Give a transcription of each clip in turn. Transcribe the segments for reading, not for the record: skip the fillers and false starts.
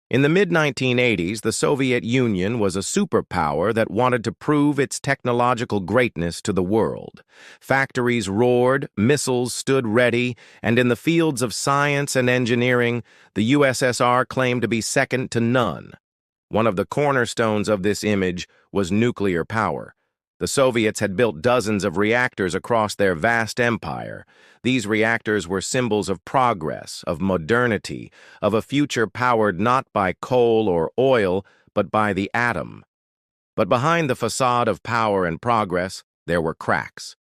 In the mid-1980s, the Soviet Union was a superpower that wanted to prove its technological greatness to the world. Factories roared, missiles stood ready, and in the fields of science and engineering, the USSR claimed to be second to none. One of the cornerstones of this image was nuclear power. The Soviets had built dozens of reactors across their vast empire. These reactors were symbols of progress, of modernity, of a future powered not by coal or oil, but by the atom. But behind the facade of power and progress, there were cracks.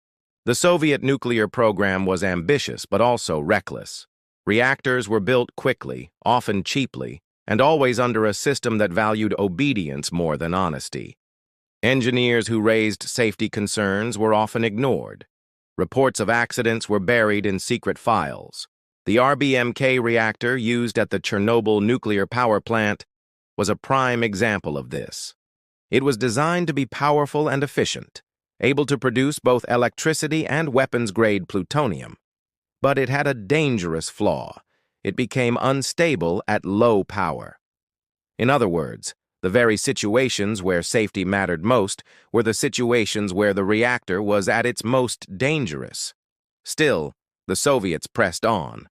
The Soviet nuclear program was ambitious, but also reckless. Reactors were built quickly, often cheaply, and always under a system that valued obedience more than honesty. Engineers who raised safety concerns were often ignored. Reports of accidents were buried in secret files. The RBMK reactor used at the Chernobyl nuclear power plant was a prime example of this. It was designed to be powerful and efficient, able to produce both electricity and weapons-grade plutonium. But it had a dangerous flaw. It became unstable at low power. In other words, the very situations where safety mattered most were the situations where the reactor was at its most dangerous. Still, the Soviets pressed on.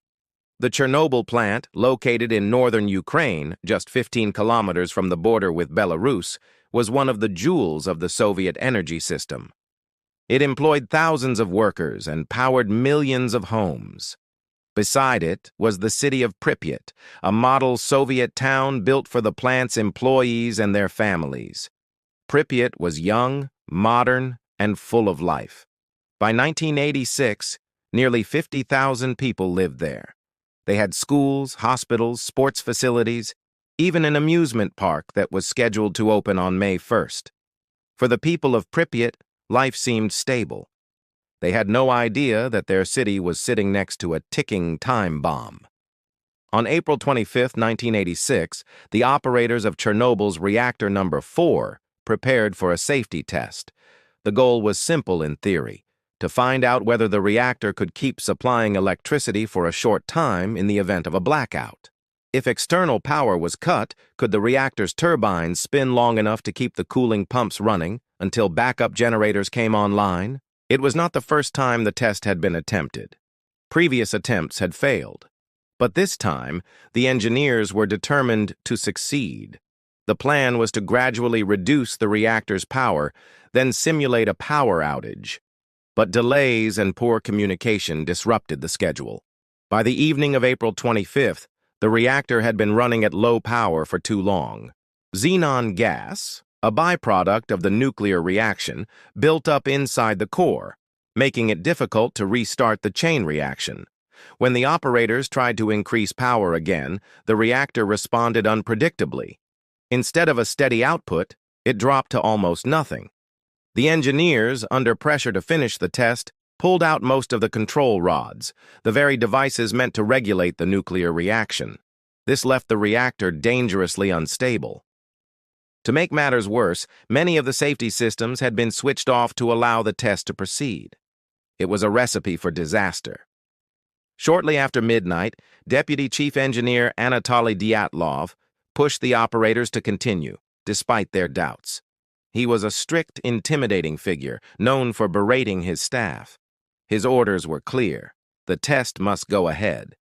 The Chernobyl plant, located in northern Ukraine, just 15 kilometers from the border with Belarus, was one of the jewels of the Soviet energy system. It employed thousands of workers and powered millions of homes. Beside it was the city of Pripyat, a model Soviet town built for the plant's employees and their families. Pripyat was young, modern, and full of life. By 1986, nearly 50,000 people lived there. They had schools, hospitals, sports facilities, even an amusement park that was scheduled to open on May 1st. For the people of Pripyat, life seemed stable. They had no idea that their city was sitting next to a ticking time bomb. On April 25, 1986, the operators of Chernobyl's reactor number 4 prepared for a safety test. The goal was simple in theory, to find out whether the reactor could keep supplying electricity for a short time in the event of a blackout. If external power was cut, could the reactor's turbines spin long enough to keep the cooling pumps running until backup generators came online? It was not the first time the test had been attempted. Previous attempts had failed. But this time, the engineers were determined to succeed. The plan was to gradually reduce the reactor's power, then simulate a power outage. But delays and poor communication disrupted the schedule. By the evening of April 25th, the reactor had been running at low power for too long. Xenon gas, a byproduct of the nuclear reaction, built up inside the core, making it difficult to restart the chain reaction. When the operators tried to increase power again, the reactor responded unpredictably. Instead of a steady output, it dropped to almost nothing. The engineers, under pressure to finish the test, pulled out most of the control rods, the very devices meant to regulate the nuclear reaction. This left the reactor dangerously unstable. To make matters worse, many of the safety systems had been switched off to allow the test to proceed. It was a recipe for disaster. Shortly after midnight, Deputy Chief Engineer Anatoly Dyatlov pushed the operators to continue, despite their doubts. He was a strict, intimidating figure, known for berating his staff. His orders were clear. The test must go ahead.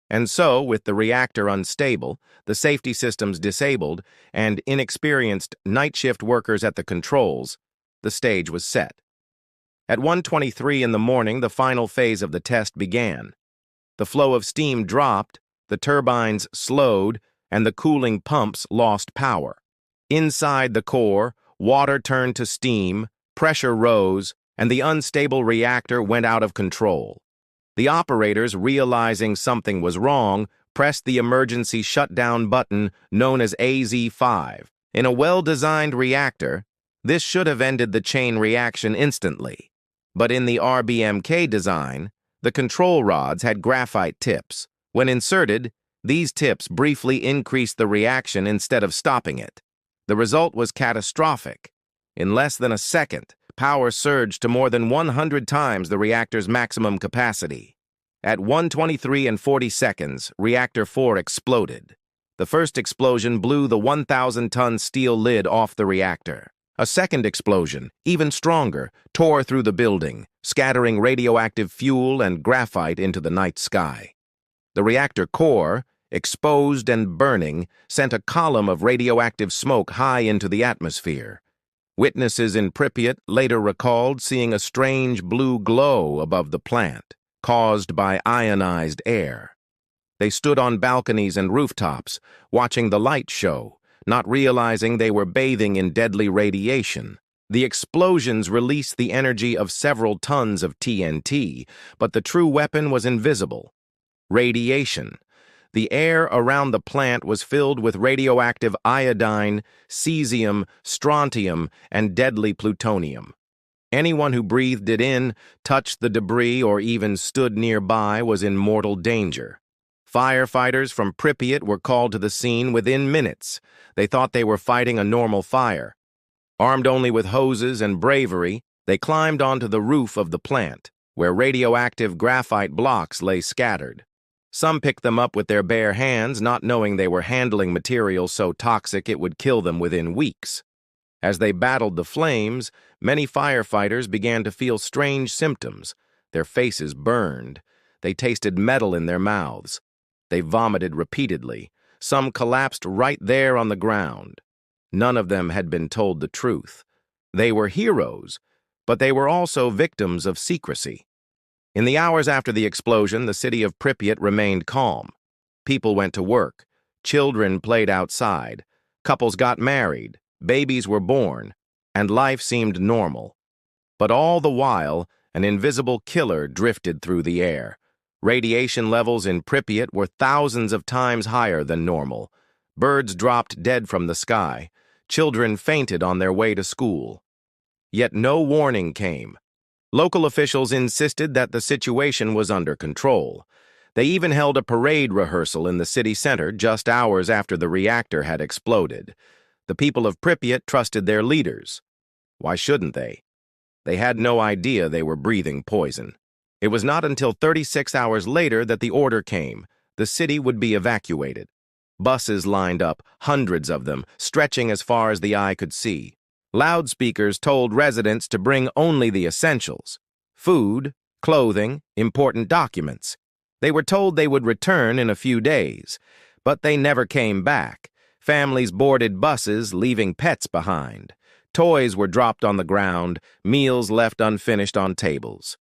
And so, with the reactor unstable, the safety systems disabled, and inexperienced night shift workers at the controls, the stage was set. At 1:23 in the morning, the final phase of the test began. The flow of steam dropped, the turbines slowed, and the cooling pumps lost power. Inside the core, water turned to steam, pressure rose, and the unstable reactor went out of control. The operators, realizing something was wrong, pressed the emergency shutdown button known as AZ5. In a well-designed reactor, this should have ended the chain reaction instantly. But in the RBMK design, the control rods had graphite tips. When inserted, these tips briefly increased the reaction instead of stopping it. The result was catastrophic. In less than a second, power surged to more than 100 times the reactor's maximum capacity. At 1:23 and 40 seconds, Reactor 4 exploded. The first explosion blew the 1,000-ton steel lid off the reactor. A second explosion, even stronger, tore through the building, scattering radioactive fuel and graphite into the night sky. The reactor core, exposed and burning, sent a column of radioactive smoke high into the atmosphere. Witnesses in Pripyat later recalled seeing a strange blue glow above the plant, caused by ionized air. They stood on balconies and rooftops, watching the light show, not realizing they were bathing in deadly radiation. The explosions released the energy of several tons of TNT, but the true weapon was invisible. Radiation. The air around the plant was filled with radioactive iodine, cesium, strontium, and deadly plutonium. Anyone who breathed it in, touched the debris, or even stood nearby was in mortal danger. Firefighters from Pripyat were called to the scene within minutes. They thought they were fighting a normal fire. Armed only with hoses and bravery, they climbed onto the roof of the plant, where radioactive graphite blocks lay scattered. Some picked them up with their bare hands, not knowing they were handling material so toxic it would kill them within weeks. As they battled the flames, many firefighters began to feel strange symptoms. Their faces burned. They tasted metal in their mouths. They vomited repeatedly. Some collapsed right there on the ground. None of them had been told the truth. They were heroes, but they were also victims of secrecy. In the hours after the explosion, the city of Pripyat remained calm. People went to work. Children played outside. Couples got married. Babies were born. And life seemed normal. But all the while, an invisible killer drifted through the air. Radiation levels in Pripyat were thousands of times higher than normal. Birds dropped dead from the sky. Children fainted on their way to school. Yet no warning came. Local officials insisted that the situation was under control. They even held a parade rehearsal in the city center just hours after the reactor had exploded. The people of Pripyat trusted their leaders. Why shouldn't they? They had no idea they were breathing poison. It was not until 36 hours later that the order came. The city would be evacuated. Buses lined up, hundreds of them, stretching as far as the eye could see. Loudspeakers told residents to bring only the essentials: food, clothing, important documents. They were told they would return in a few days, but they never came back. Families boarded buses, leaving pets behind. Toys were dropped on the ground, meals left unfinished on tables.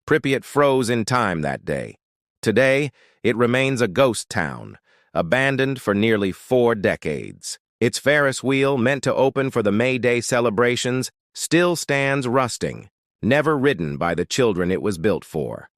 Pripyat froze in time that day. Today, it remains a ghost town, abandoned for nearly 4 decades. Its Ferris wheel, meant to open for the May Day celebrations, still stands rusting, never ridden by the children it was built for.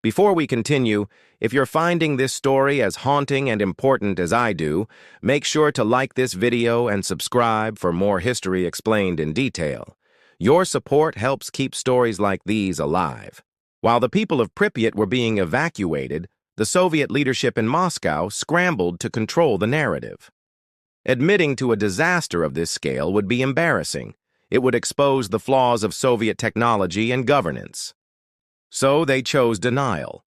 Before we continue, if you're finding this story as haunting and important as I do, make sure to like this video and subscribe for more history explained in detail. Your support helps keep stories like these alive. While the people of Pripyat were being evacuated, the Soviet leadership in Moscow scrambled to control the narrative. Admitting to a disaster of this scale would be embarrassing. It would expose the flaws of Soviet technology and governance. So they chose denial.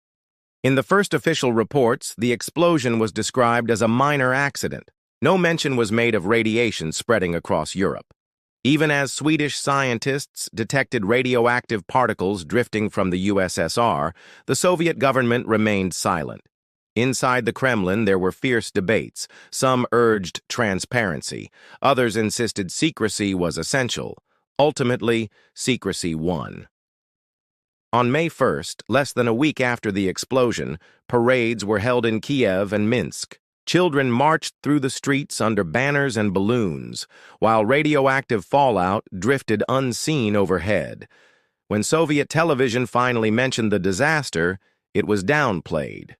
In the first official reports, the explosion was described as a minor accident. No mention was made of radiation spreading across Europe. Even as Swedish scientists detected radioactive particles drifting from the USSR, the Soviet government remained silent. Inside the Kremlin, there were fierce debates. Some urged transparency. Others insisted secrecy was essential. Ultimately, secrecy won. On May 1st, less than a week after the explosion, parades were held in Kiev and Minsk. Children marched through the streets under banners and balloons, while radioactive fallout drifted unseen overhead. When Soviet television finally mentioned the disaster, it was downplayed.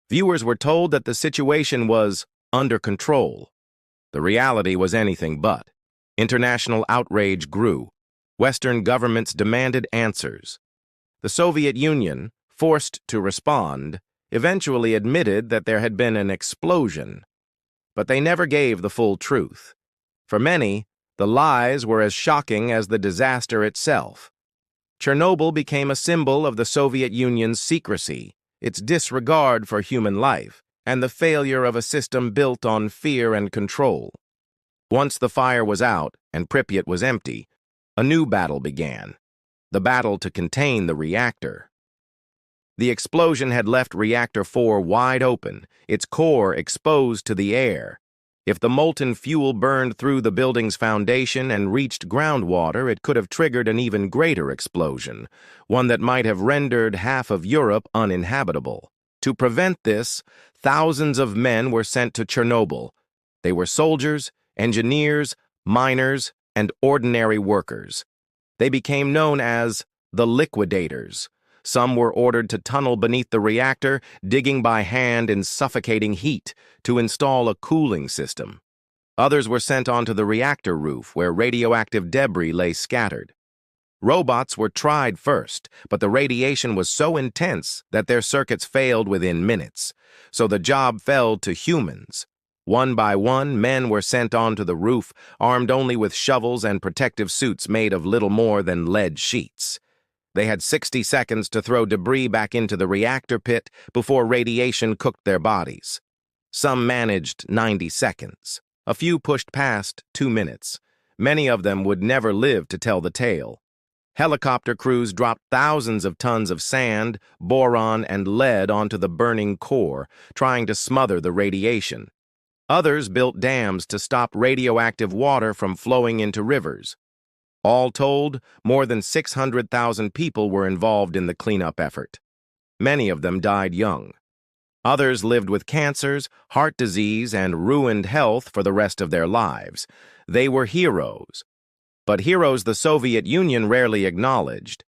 Viewers were told that the situation was under control. The reality was anything but. International outrage grew. Western governments demanded answers. The Soviet Union, forced to respond, eventually admitted that there had been an explosion. But they never gave the full truth. For many, the lies were as shocking as the disaster itself. Chernobyl became a symbol of the Soviet Union's secrecy, its disregard for human life, and the failure of a system built on fear and control. Once the fire was out and Pripyat was empty, a new battle began, the battle to contain the reactor. The explosion had left Reactor 4 wide open, its core exposed to the air. If the molten fuel burned through the building's foundation and reached groundwater, it could have triggered an even greater explosion, one that might have rendered half of Europe uninhabitable. To prevent this, thousands of men were sent to Chernobyl. They were soldiers, engineers, miners, and ordinary workers. They became known as the liquidators. Some were ordered to tunnel beneath the reactor, digging by hand in suffocating heat to install a cooling system. Others were sent onto the reactor roof, where radioactive debris lay scattered. Robots were tried first, but the radiation was so intense that their circuits failed within minutes, so the job fell to humans. One by one, men were sent onto the roof, armed only with shovels and protective suits made of little more than lead sheets. They had 60 seconds to throw debris back into the reactor pit before radiation cooked their bodies. Some managed 90 seconds. A few pushed past 2 minutes. Many of them would never live to tell the tale. Helicopter crews dropped thousands of tons of sand, boron, and lead onto the burning core, trying to smother the radiation. Others built dams to stop radioactive water from flowing into rivers. All told, more than 600,000 people were involved in the cleanup effort. Many of them died young. Others lived with cancers, heart disease, and ruined health for the rest of their lives. They were heroes. But heroes the Soviet Union rarely acknowledged.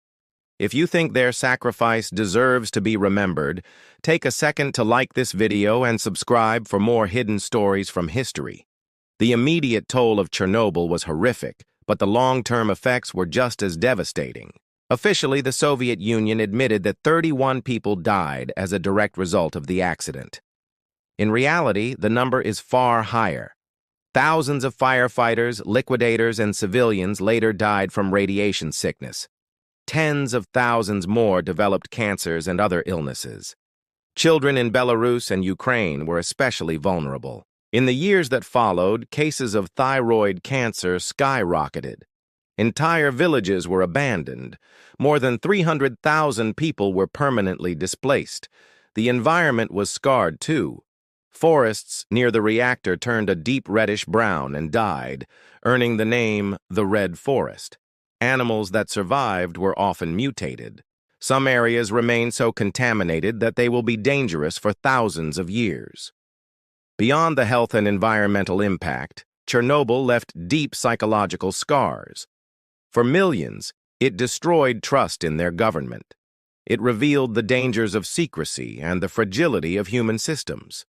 If you think their sacrifice deserves to be remembered, take a second to like this video and subscribe for more hidden stories from history. The immediate toll of Chernobyl was horrific, but the long-term effects were just as devastating. Officially, the Soviet Union admitted that 31 people died as a direct result of the accident. In reality, the number is far higher. Thousands of firefighters, liquidators, and civilians later died from radiation sickness. Tens of thousands more developed cancers and other illnesses. Children in Belarus and Ukraine were especially vulnerable. In the years that followed, cases of thyroid cancer skyrocketed. Entire villages were abandoned. More than 300,000 people were permanently displaced. The environment was scarred, too. Forests near the reactor turned a deep reddish-brown and died, earning the name the Red Forest. Animals that survived were often mutated. Some areas remain so contaminated that they will be dangerous for thousands of years. Beyond the health and environmental impact, Chernobyl left deep psychological scars. For millions, it destroyed trust in their government. It revealed the dangers of secrecy and the fragility of human systems.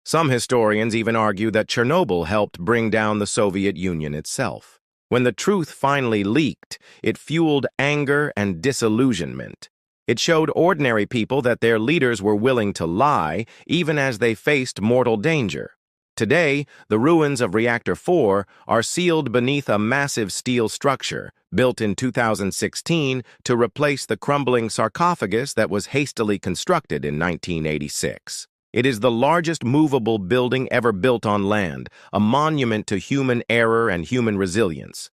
Some historians even argue that Chernobyl helped bring down the Soviet Union itself. When the truth finally leaked, it fueled anger and disillusionment. It showed ordinary people that their leaders were willing to lie, even as they faced mortal danger. Today, the ruins of Reactor 4 are sealed beneath a massive steel structure, built in 2016 to replace the crumbling sarcophagus that was hastily constructed in 1986. It is the largest movable building ever built on land, a monument to human error and human resilience.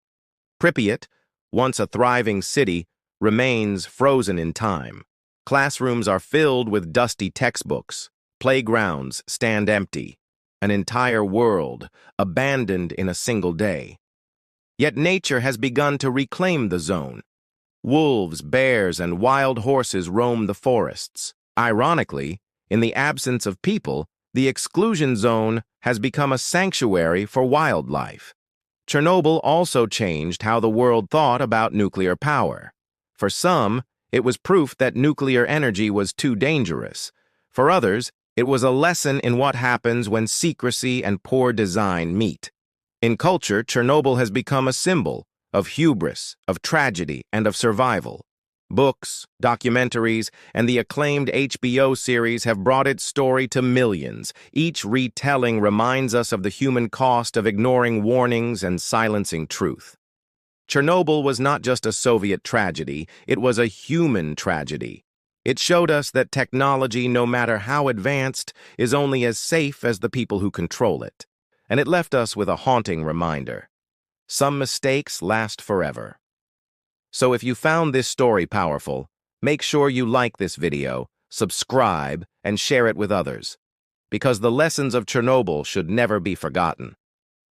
Pripyat, once a thriving city, remains frozen in time. Classrooms are filled with dusty textbooks. Playgrounds stand empty. An entire world abandoned in a single day. Yet nature has begun to reclaim the zone. Wolves, bears, and wild horses roam the forests. Ironically, in the absence of people, the exclusion zone has become a sanctuary for wildlife. Chernobyl also changed how the world thought about nuclear power. For some, it was proof that nuclear energy was too dangerous. For others, it was a lesson in what happens when secrecy and poor design meet. In culture, Chernobyl has become a symbol of hubris, of tragedy, and of survival. Books, documentaries, and the acclaimed HBO series have brought its story to millions. Each retelling reminds us of the human cost of ignoring warnings and silencing truth. Chernobyl was not just a Soviet tragedy, it was a human tragedy. It showed us that technology, no matter how advanced, is only as safe as the people who control it. And it left us with a haunting reminder. Some mistakes last forever. So if you found this story powerful, make sure you like this video, subscribe, and share it with others. Because the lessons of Chernobyl should never be forgotten.